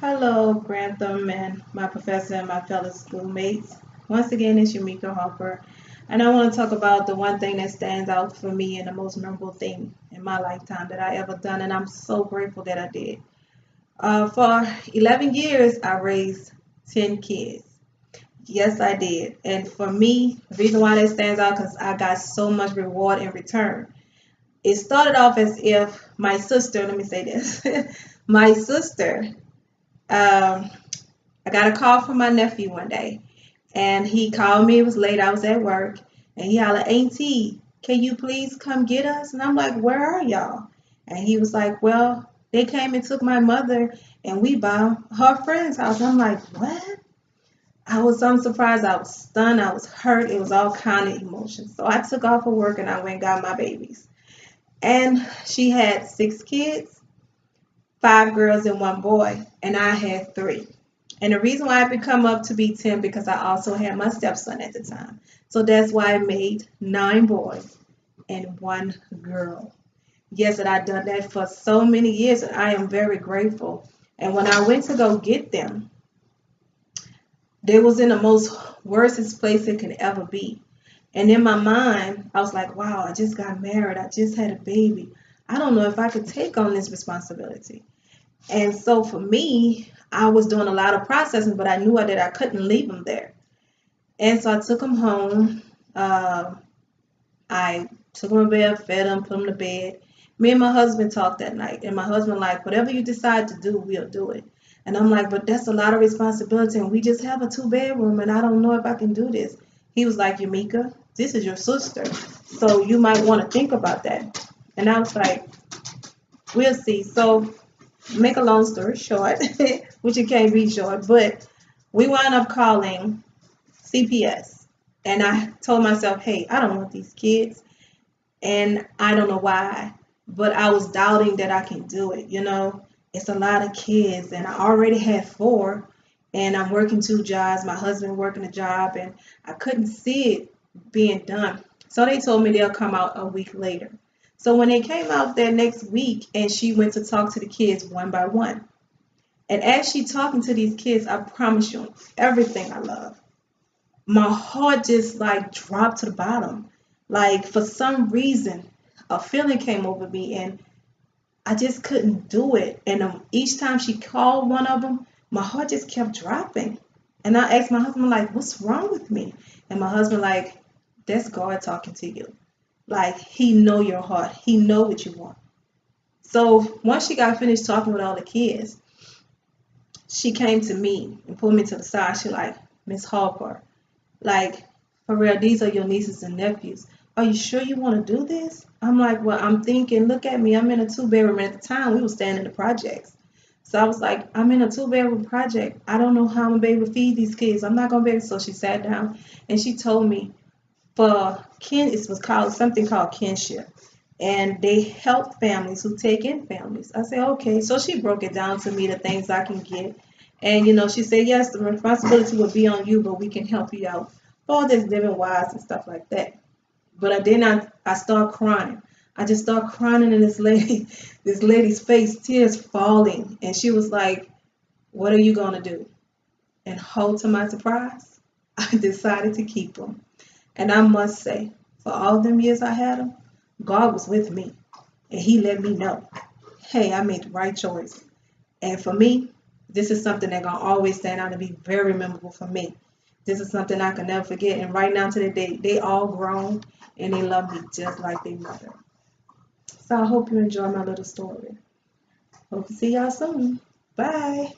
Hello, Grantham and my professor and my fellow schoolmates. Once again, it's Yamika Harper, and I want to talk about the one thing that stands out for me and the most memorable thing in my lifetime that I ever done, and I'm so grateful that I did. For 11 years, I raised 10 kids. Yes, I did. And for me, the reason why that stands out because I got so much reward in return. It started off as if my sister, let me say this, my sister um, I got a call from my nephew one day, and he called me. It was late. I was at work, and he hollered, "Auntie, can you please come get us?" And I'm like, "Where are y'all?" And he was like, "Well, they came and took my mother, and we by her friend's house." I'm like, "What?" I was so surprised. I was stunned. I was hurt. It was all kind of emotions. So I took off of work and I went and got my babies. And she had six kids, five girls and one boy, and I had three. And the reason why I could come up to be 10 because I also had my stepson at the time. So that's why I made nine boys and one girl. Yes, and I've done that for so many years, and I am very grateful. And when I went to go get them, they was in the most worstest place it could ever be. And in my mind, I was like, wow, I just got married. I just had a baby. I don't know if I could take on this responsibility. And so for me, I was doing a lot of processing, but I knew that I couldn't leave them there. And so I took them home. Uh, I took them to bed, fed them, put them to bed. Me and my husband talked that night, and my husband like, whatever you decide to do, we'll do it. And I'm like, but that's a lot of responsibility, and we just have a two-bedroom, and I don't know if I can do this. He was like, Yamika, this is your sister, so you might want to think about that. And I was like, we'll see. So make a long story short, which it can't be short, but we wound up calling CPS. And I told myself, hey, I don't want these kids. And I don't know why, but I was doubting that I can do it. It's a lot of kids, and I already had four, and I'm working two jobs, my husband working a job, and I couldn't see it being done. So they told me they'll come out a week later. So when they came out that next week, and she went to talk to the kids one by one, and as she talking to these kids, I promise you, everything I love, my heart just like dropped to the bottom. Like for some reason, a feeling came over me, and I just couldn't do it. And each time she called one of them, my heart just kept dropping. And I asked my husband, like, what's wrong with me? And my husband, like, that's God talking to you. Like, he know your heart. He know what you want. So once she got finished talking with all the kids, she came to me and pulled me to the side. She like, Miss Harper, like, for real, these are your nieces and nephews. Are you sure you want to do this? I'm like, well, I'm thinking, look at me. I'm in a two-bedroom. At the time, we were staying in the projects. So I was like, I'm in a two-bedroom project. I don't know how I'm going to be able to feed these kids. I'm not going to be able to. So she sat down and she told me for it was called something called kinship. And they help families who take in families. I said, okay. So she broke it down to me, the things I can get. And, she said, yes, the responsibility will be on you, but we can help you out. All this living wise and stuff like that. But I start crying. I just start crying in this lady's face, tears falling. And she was like, what are you going to do? And hold to my surprise, I decided to keep them. And I must say, for all them years I had them, God was with me. And he let me know, hey, I made the right choice. And for me, this is something that gonna always stand out and be very memorable for me. This is something I can never forget. And right now to the day, they all grown and they love me just like their mother. So I hope you enjoy my little story. Hope to see y'all soon. Bye.